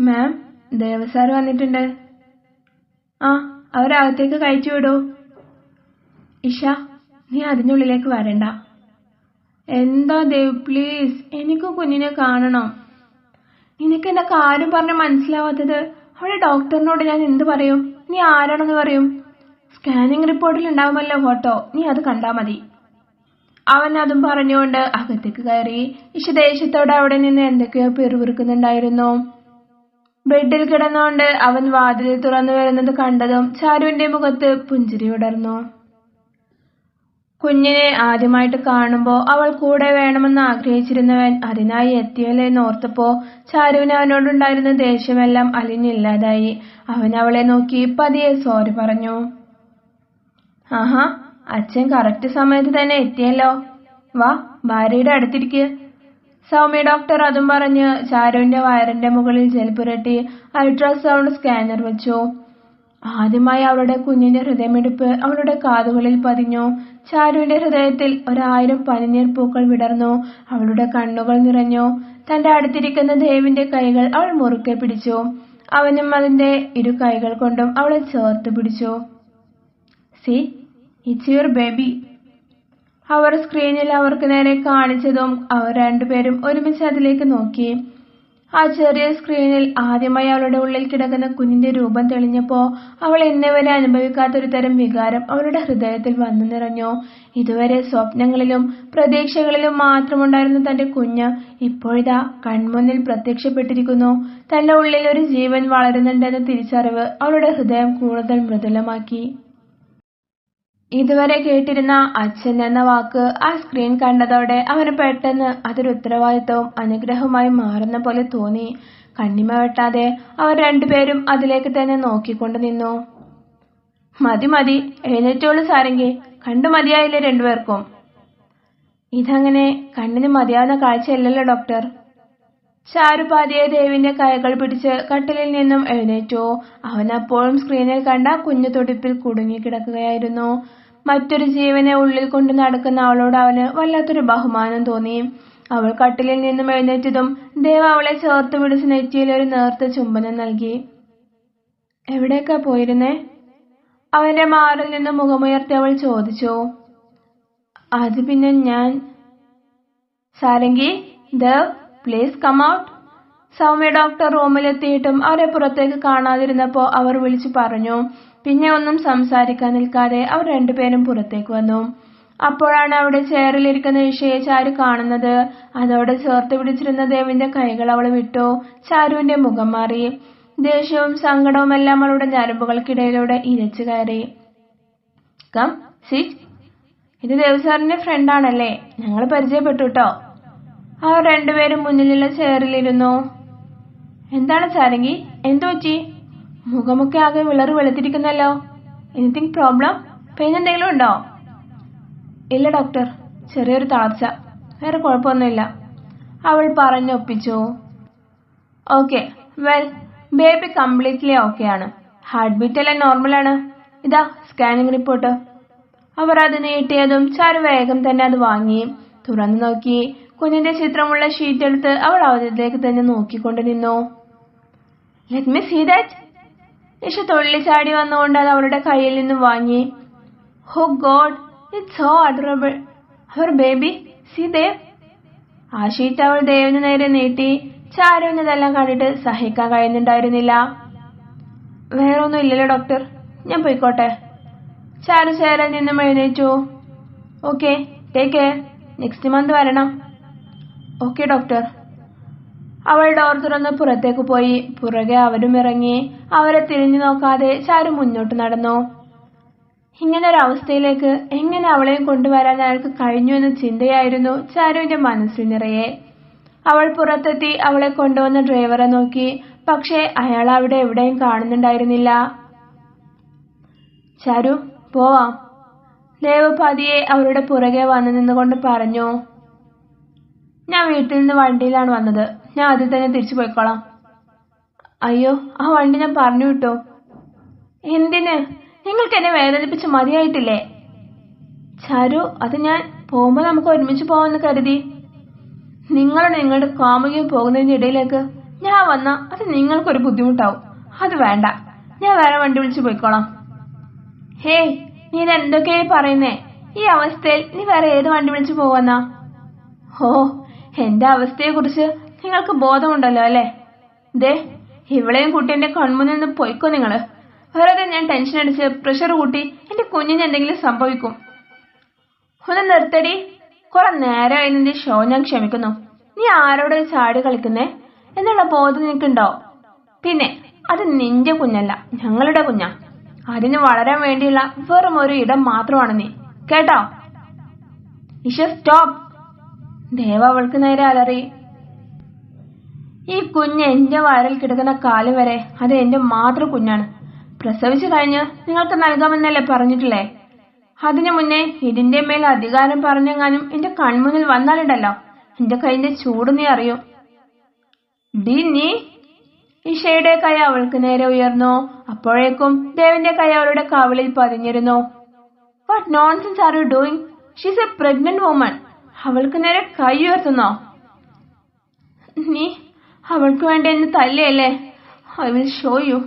മാം, ദേവസാർ വന്നിട്ടുണ്ട്. ആ, അവരകത്തേക്ക് കയറ്റി വിടൂ. ഇഷ, നീ അതിനുള്ളിലേക്ക് വരണ്ട. എന്താ ദേവ്, പ്ലീസ്, എനിക്ക് കുഞ്ഞിനെ കാണണം. നിനക്ക് എന്റെ കാര്യം പറഞ്ഞ് മനസ്സിലാവാത്തത്? അവിടെ ഡോക്ടറിനോട് ഞാൻ എന്ത് പറയും? നീ ആരാണെന്ന് പറയും? സ്കാനിങ് റിപ്പോർട്ടിൽ ഉണ്ടാവുമല്ലോ ഫോട്ടോ, നീ അത് കണ്ടാ മതി. അവൻ അതും പറഞ്ഞുകൊണ്ട് അകത്തേക്ക് കയറി. ഇഷ ദേഷ്യത്തോടെ അവിടെ നിന്ന് എന്തൊക്കെയോ പിറുപിറുക്കുന്നുണ്ടായിരുന്നു. ബെഡിൽ കിടന്നുകൊണ്ട് അവൻ വാതിൽ തുറന്നു വരുന്നത് കണ്ടതും ചാരുവിന്റെ മുഖത്ത് പുഞ്ചിരി വിടർന്നു. കുഞ്ഞിനെ ആദ്യമായിട്ട് കാണുമ്പോ അവൾ കൂടെ വേണമെന്ന് ആഗ്രഹിച്ചിരുന്നവൻ അതിനായി എത്തിയല്ലേ എന്നോർത്തപ്പോ ചാരുവിന് അവനോടുണ്ടായിരുന്ന ദേഷ്യമെല്ലാം അലിഞ്ഞില്ലാതായി. അവൻ അവളെ നോക്കി പതിയെ സോറി പറഞ്ഞു. ആഹാ, അച്ഛൻ കറക്റ്റ് സമയത്ത് തന്നെ എത്തിയല്ലോ. വാ, ഭാര്യയുടെ അടുത്തിരിക്ക്. സൗമ്യ ഡോക്ടർ അതും പറഞ്ഞ് ചാരുവിന്റെ വയറിന്റെ മുകളിൽ ജെൽ പുരട്ടി അൾട്രാസൗണ്ട് സ്കാനർ വെച്ചു. ആദ്യമായി അവളുടെ കുഞ്ഞിന്റെ ഹൃദയമിടിപ്പ് അവളുടെ കാതുകളിൽ പതിഞ്ഞു. ചാരുവിന്റെ ഹൃദയത്തിൽ 1000 പനിനീർ പൂക്കൾ വിടർന്നു. അവളുടെ കണ്ണുകൾ നിറഞ്ഞു. തന്റെ അടുത്തിരിക്കുന്ന ദേവിന്റെ കൈകൾ അവൾ മുറുക്കെ പിടിച്ചു. അവനും അതിന്റെ 2 കൈകൾ കൊണ്ടും അവളെ ചേർത്ത് പിടിച്ചു. See, it's your baby. അവർ സ്ക്രീനിൽ അവർക്ക് നേരെ കാണിച്ചതും അവർ രണ്ടുപേരും ഒരുമിച്ച് അതിലേക്ക് നോക്കി. ആ ചെറിയ സ്ക്രീനിൽ ആദ്യമായി അവളുടെ ഉള്ളിൽ കിടക്കുന്ന കുഞ്ഞിന്റെ രൂപം തെളിഞ്ഞപ്പോ അവൾ ഇന്നേവരെ അനുഭവിക്കാത്തൊരു തരം വികാരം അവളുടെ ഹൃദയത്തിൽ വന്നു നിറഞ്ഞു. ഇതുവരെ സ്വപ്നങ്ങളിലും പ്രതീക്ഷകളിലും മാത്രമുണ്ടായിരുന്ന തന്റെ കുഞ്ഞ് ഇപ്പോഴിതാ കൺമുന്നിൽ പ്രത്യക്ഷപ്പെട്ടിരിക്കുന്നു. തന്റെ ഉള്ളിൽ ഒരു ജീവൻ വളരുന്നുണ്ടെന്ന തിരിച്ചറിവ് അവളുടെ ഹൃദയം കൂടുതൽ മൃദുലമാക്കി. ഇതുവരെ കേട്ടിരുന്ന അച്ഛൻ എന്ന വാക്ക് ആ സ്ക്രീൻ കണ്ടതോടെ അവന് പെട്ടെന്ന് അതൊരു ഉത്തരവാദിത്വവും അനുഗ്രഹവുമായി മാറുന്ന പോലെ തോന്നി. കണ്ണിമ വെട്ടാതെ അവർ രണ്ടുപേരും അതിലേക്ക് തന്നെ നോക്കിക്കൊണ്ട് നിന്നു. മതി മതി, എഴുന്നേറ്റോളൂ സാരംഗി, കണ്ടു മതിയായില്ലേ രണ്ടുപേർക്കും? ഇതങ്ങനെ കണ്ണിന് മതിയാവുന്ന കാഴ്ചയല്ലല്ലോ ഡോക്ടർ. ചാരു പാതിയെ ദേവിന്റെ കൈകൾ പിടിച്ച് കട്ടിലിൽ നിന്നും എഴുന്നേറ്റു. അവൻ അപ്പോഴും സ്ക്രീനിൽ കണ്ട കുഞ്ഞു തുടിപ്പിൽ കുടുങ്ങിക്കിടക്കുകയായിരുന്നു. മറ്റൊരു ജീവനെ ഉള്ളിൽ കൊണ്ട് നടക്കുന്ന അവളോട് അവന് വല്ലാത്തൊരു ബഹുമാനം തോന്നി. അവൾ കട്ടിലിൽ നിന്നും എഴുന്നേറ്റതും ദേവ് അവളെ ചേർത്ത് പിടിച്ച് നെറ്റിയിൽ ഒരു നേർത്ത ചുംബനം നൽകി. എവിടേക്കാ പോയിരുന്നേ? അവന്റെ മാറിൽ നിന്ന് മുഖമുയർത്തി അവൾ ചോദിച്ചു. അത് പിന്നെ ഞാൻ. Sarangi, Dev, please come out. Soumya doctor റൂമിലെത്തിയിട്ടും അവരെ പുറത്തേക്ക് കാണാതിരുന്നപ്പോ അവർ വിളിച്ചു പറഞ്ഞു. പിന്നെ ഒന്നും സംസാരിക്കാൻ നിൽക്കാതെ അവർ രണ്ടുപേരും പുറത്തേക്ക് വന്നു. അപ്പോഴാണ് അവിടെ ചെയറിലിരിക്കുന്ന ഇഷയെ ചാരു കാണുന്നത്. അതോടെ ചേർത്ത് പിടിച്ചിരുന്ന ദേവിന്റെ കൈകൾ അവൾ വിട്ടു. ചാരുവിന്റെ മുഖം മാറി. ദേഷ്യവും സങ്കടവും എല്ലാം അവളുടെ ഞരമ്പുകൾക്കിടയിലൂടെ ഇരച്ചു കയറി. Come sit. ഇത് ദേവ് സാറിന്റെ ഫ്രണ്ടാണല്ലേ? ഞങ്ങൾ പരിചയപ്പെട്ടു കേട്ടോ. അവർ രണ്ടുപേരും മുന്നിലുള്ള ചെയറിലിരുന്നു. എന്താണ് സാരംഗി, എന്തു പറ്റി? മുഖമൊക്കെ ആകെ വിളറി വെളുത്തിരിക്കുന്നല്ലോ. Anything problem? പെയിൻ എന്തെങ്കിലും ഉണ്ടോ? ഇല്ല ഡോക്ടർ, ചെറിയൊരു തളർച്ച, വേറെ കുഴപ്പമൊന്നുമില്ല, അവൾ പറഞ്ഞൊപ്പിച്ചു. Okay, well, baby completely okay ആണ്. ഹാർട്ട് ബീറ്റ് എല്ലാം നോർമലാണ്. ഇതാ സ്കാനിങ് റിപ്പോർട്ട്. അവർ അത് നീട്ടിയതും ചാരു വേഗം തന്നെ അത് വാങ്ങി. തുറന്നു നോക്കി. കുഞ്ഞിന്റെ ചിത്രമുള്ള ഷീറ്റ് എടുത്ത് അവൾ അതിലേക്ക് തന്നെ നോക്കിക്കൊണ്ട് നിന്നു. Let me see that. Isha തുള്ളിച്ചാടി വന്നുകൊണ്ട് അത് അവളുടെ കയ്യിൽ നിന്നും വാങ്ങി. Oh god, it's so adorable. Our baby, see Dev. ആ ഷീറ്റ് അവൾ ദേവിന് നേരെ നീട്ടി. ചാരുവിനതെല്ലാം കണ്ടിട്ട് സഹിക്കാൻ കഴിയുന്നുണ്ടായിരുന്നില്ല. വേറൊന്നും ഇല്ലല്ലോ ഡോക്ടർ, ഞാൻ പോയിക്കോട്ടെ. ചാരു ചേരാൻ നിന്നും എഴുന്നേറ്റു. Okay, take care, next month വരണം. Okay doctor. അവൾ ഡോർ തുറന്ന് പുറത്തേക്ക് പോയി. പുറകെ അവരും ഇറങ്ങി. അവരെ തിരിഞ്ഞു നോക്കാതെ ചാരു മുന്നോട്ട് നടന്നു. ഇങ്ങനൊരവസ്ഥയിലേക്ക് എങ്ങനെ അവളെയും കൊണ്ടുവരാൻ അയാൾക്ക് കഴിഞ്ഞു എന്ന ചിന്തയായിരുന്നു ചാരുവിന്റെ മനസ്സിൽ നിറയെ. അവൾ പുറത്തെത്തി അവളെ കൊണ്ടുവന്ന ഡ്രൈവറെ നോക്കി. പക്ഷേ അയാൾ അവിടെ എവിടെയും കാണുന്നുണ്ടായിരുന്നില്ല. ചാരു, പോവാം. ദേവ് പതിയെ അവരുടെ പുറകെ വന്നു നിന്നുകൊണ്ട് പറഞ്ഞു. ഞാൻ വീട്ടിൽ നിന്ന് വണ്ടിയിലാണ് വന്നത്. ഞാൻ അതിൽ തന്നെ തിരിച്ചു പോയിക്കോളാം. അയ്യോ, ആ വണ്ടി ഞാൻ പറഞ്ഞു വിട്ടോ. എന്തിന്? നിങ്ങൾക്ക് എന്നെ വേദനിപ്പിച്ച് മതിയായിട്ടില്ലേ? ചാരു, അത് ഞാൻ പോകുമ്പോൾ നമുക്ക് ഒരുമിച്ച് പോവാന്ന് കരുതി. നിങ്ങളുടെ കാമുകിയും പോകുന്നതിന്റെ ഇടയിലേക്ക് ഞാൻ വന്നാ അത് നിങ്ങൾക്കൊരു ബുദ്ധിമുട്ടാവും. അത് വേണ്ട, ഞാൻ വേറെ വണ്ടി വിളിച്ചു പോയിക്കോളാം. ഹേയ്, നീ ഇതെന്തൊക്കെയായി പറയുന്നേ? ഈ അവസ്ഥയിൽ നീ വേറെ ഏത് വണ്ടി വിളിച്ചു പോവന്നാ? ഓ, എന്റെ അവസ്ഥയെ കുറിച്ച് നിങ്ങൾക്ക് ബോധമുണ്ടല്ലോ അല്ലേ? ദേ, ഇവളെയും കൂട്ടി എന്റെ കൺമുന്നിൽ നിന്ന് പോയിക്കോ നിങ്ങള്. വെറുതെ ഞാൻ ടെൻഷൻ അടിച്ച് പ്രഷർ കൂട്ടി എന്റെ കുഞ്ഞിന് എന്തെങ്കിലും സംഭവിക്കും. ഒന്ന് നിർത്തടി. കുറെ നേരമായി നിന്റെ ഷോ. ഞാൻ ക്ഷമിക്കുന്നു. നീ ആരോട് ചാടി കളിക്കുന്നേ എന്നുള്ള ബോധം നിനക്കുണ്ടോ? പിന്നെ അത് നിന്റെ കുഞ്ഞല്ല, ഞങ്ങളുടെ കുഞ്ഞാ. അതിന് വളരാൻ വേണ്ടിയുള്ള വെറും ഒരു ഇടം മാത്രമാണ് നീ, കേട്ടോ? ഇഷ, സ്റ്റോപ്പ്. ദേവ അവൾക്ക് നേരെ അലറി. ഈ കുഞ്ഞ് എന്റെ വയറിൽ കിടക്കുന്ന കാലം വരെ അത് എന്റെ മാത്രം കുഞ്ഞാണ്. പ്രസവിച്ചു കഴിഞ്ഞ് നിങ്ങൾക്ക് നൽകാമെന്നല്ലേ പറഞ്ഞിട്ടില്ലേ? അതിനു മുന്നേ ഇതിന്റെ മേൽ അധികാരം പറഞ്ഞെങ്ങാനും എന്റെ കൺമുന്നിൽ വന്നാലുണ്ടല്ലോ, എന്റെ കൈന്റെ ചൂട് നീ അറിയും. ഡി നീ. ഇഷയുടെ കൈ അവൾക്ക് നേരെ ഉയർന്നു. അപ്പോഴേക്കും ദേവിന്റെ കൈ അവളുടെ കവിളിൽ പതിഞ്ഞിരുന്നു. What nonsense are you doing? She's a pregnant woman. അവൾക്ക് നേരെ കൈ ഉയർത്തുന്നോ? നീ അവൾക്ക് വേണ്ടി എന്നെ തല്ലിയല്ലേ? I will show you.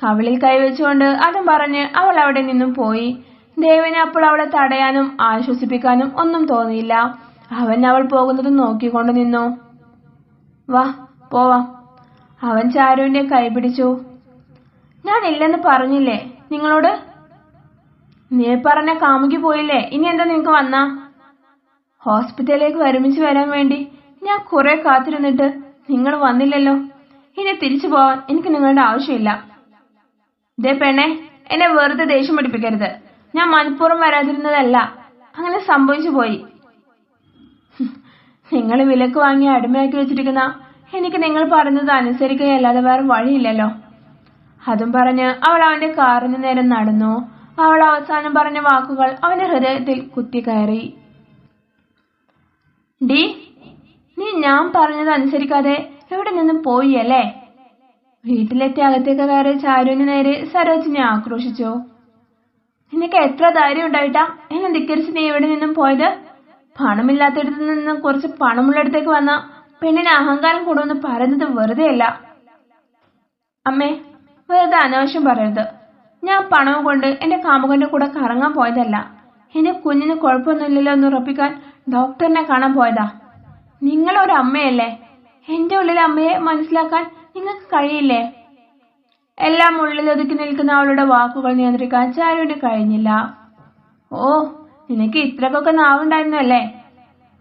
കവിളിൽ കൈവച്ചുകൊണ്ട് അതും പറഞ്ഞ് അവൾ അവിടെ നിന്നും പോയി. ദേവിന് അപ്പോൾ അവളെ തടയാനും ആശ്വസിപ്പിക്കാനും ഒന്നും തോന്നിയില്ല. അവൻ അവൾ പോകുന്നത് നോക്കിക്കൊണ്ട് നിന്നു. വാ, പോവാം. അവൻ ചാരുവിന്റെ കൈ പിടിച്ചു. ഞാൻ ഇല്ലെന്ന് പറഞ്ഞില്ലേ നിങ്ങളോട്? നീ പറഞ്ഞ കാമുകി പോയില്ലേ, ഇനി എന്താ നിങ്ങക്ക് വന്നാ? ഹോസ്പിറ്റലിലേക്ക് ഒരുമിച്ച് വരാൻ വേണ്ടി ഞാൻ കുറെ കാത്തിരുന്നിട്ട് നിങ്ങൾ വന്നില്ലല്ലോ. ഇനി തിരിച്ചു പോവാൻ എനിക്ക് നിങ്ങളുടെ ആവശ്യമില്ല. ദേ പെണ്ണെ, എന്നെ വെറുതെ ദേഷ്യം പഠിപ്പിക്കരുത്. ഞാൻ മനഃപൂർവ്വം വരാതിരുന്നതല്ല, അങ്ങനെ സംഭവിച്ചു പോയി. നിങ്ങൾ വിലക്ക് വാങ്ങി അടിമയാക്കി വെച്ചിരിക്കുന്ന എനിക്ക് നിങ്ങൾ പറഞ്ഞത് അനുസരിക്കുകയല്ലാതെ വേറെ വഴിയില്ലല്ലോ. അതും പറഞ്ഞ് അവൾ അവന്റെ കാറിന് നേരെ നടന്നു. അവൾ അവസാനം പറഞ്ഞ വാക്കുകൾ അവന്റെ ഹൃദയത്തിൽ കുത്തിക്കയറി. ഡി, നീ ഞാൻ പറഞ്ഞത് അനുസരിക്കാതെ എവിടെ നിന്നും പോയി അല്ലേ? വീട്ടിലെത്തി അകത്തേക്ക് കയറി ചാരുവിന് നേരെ സരോജിനി ആക്രോശിച്ചു. നിനക്ക് എത്ര ധൈര്യം ഉണ്ടായിട്ടാ എന്നെ ധിക്കരിച്ച് നീ ഇവിടെ നിന്നും പോയത്? പണമില്ലാത്തടത്ത് നിന്ന് കുറച്ച് പണമുള്ളടത്തേക്ക് വന്ന പെണ്ണിന് അഹങ്കാരം കൂടുമെന്ന് പറയുന്നത് വെറുതെയല്ല. അമ്മേ, വെറുതെ അനാവശ്യം പറയരുത്. ഞാൻ പണവും കൊണ്ട് എന്റെ കാമുകന്റെ കൂടെ കറങ്ങാൻ പോയതല്ല. എന്റെ കുഞ്ഞിന് കുഴപ്പമൊന്നുമില്ലല്ലോ എന്ന് ഉറപ്പിക്കാൻ ഡോക്ടറിനെ കാണാൻ പോയതാ. നിങ്ങളൊരു അമ്മയല്ലേ, എന്റെ ഉള്ളിലെ അമ്മയെ മനസ്സിലാക്കാൻ നിങ്ങൾക്ക് കഴിയില്ലേ? എല്ലാം ഉള്ളിൽ ഒതുക്കി നിൽക്കുന്ന അവളുടെ വാക്കുകൾ നിയന്ത്രിക്കാൻ ചാരുവിന് കഴിഞ്ഞില്ല. ഓ, നിനക്ക് ഇത്രക്കൊക്കെ നാവുണ്ടായിരുന്നു അല്ലേ?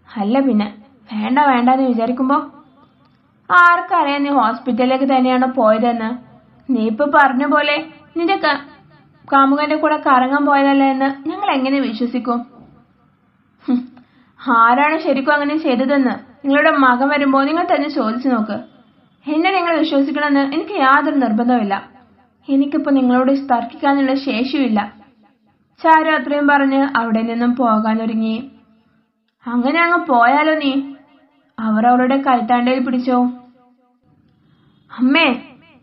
അല്ല പിന്നെ, വേണ്ട വേണ്ടെന്ന് വിചാരിക്കുമ്പോ ആർക്കറിയാം നീ ഹോസ്പിറ്റലിലേക്ക് തന്നെയാണോ പോയതെന്ന്? നീ ഇപ്പൊ പറഞ്ഞ പോലെ നിന്റെ കാമുകന്റെ കൂടെ കറങ്ങാൻ പോയതല്ല എന്ന് ഞങ്ങൾ എങ്ങനെ വിശ്വസിക്കും? ആരാണ് ശരിക്കും അങ്ങനെ ചെയ്തതെന്ന് നിങ്ങളുടെ മകൻ വരുമ്പോ നിങ്ങൾ തന്നെ ചോദിച്ചു നോക്ക്. എന്നെ നിങ്ങൾ വിശ്വസിക്കണമെന്ന് എനിക്ക് യാതൊരു നിർബന്ധമില്ല. എനിക്കിപ്പോ നിങ്ങളോട് തർക്കിക്കാനുള്ള ശേഷിയില്ല. ചാരു അത്രയും പറഞ്ഞ് അവിടെ നിന്നും പോകാനൊരുങ്ങി. അങ്ങനെ അങ്ങ് പോയാലോ നീ? അവർ അവളുടെ കൈത്താണ്ടയിൽ പിടിച്ചു. അമ്മേ,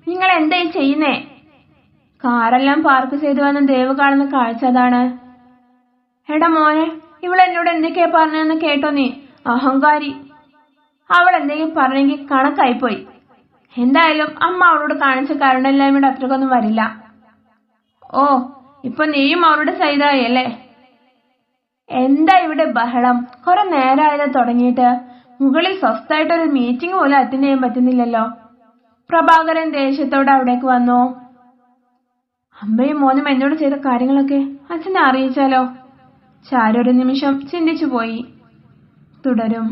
നിങ്ങൾ എന്തായി ചെയ്യുന്നേ? കാറെല്ലാം പാർക്ക് ചെയ്തു വന്ന് ദേവ് കാണുന്ന കാഴ്ച അതാണ്. എടാ മോനെ, ഇവളെന്നോട് എന്തൊക്കെയാ പറഞ്ഞതെന്ന് കേട്ടോ നീ? അഹങ്കാരി. അവൾ എന്തെങ്കിലും പറഞ്ഞെങ്കിൽ കണക്കായിപ്പോയി. എന്തായാലും അമ്മ അവളോട് കാണിച്ച കരുണയില്ലായ്മയുടെ അത്രക്കൊന്നും വരില്ല. ഓ, ഇപ്പൊ നീയും അവളുടെ സൈതായി അല്ലേ? എന്താ ഇവിടെ ബഹളം? കുറെ നേരമായത് തുടങ്ങിയിട്ട്. മുകളിൽ സ്വസ്ഥമായിട്ടൊരു മീറ്റിംഗ് പോലും അറ്റൻഡ് ചെയ്യാൻ പറ്റുന്നില്ലല്ലോ. പ്രഭാകരൻ ദേഷ്യത്തോടെ അവിടേക്ക് വന്നു. അമ്മയും മോനും എന്നോട് ചെയ്ത കാര്യങ്ങളൊക്കെ അച്ഛനെ അറിയിച്ചാലോ? ചാരു ഒരു നിമിഷം ചിന്തിച്ചു പോയി. തുടരും.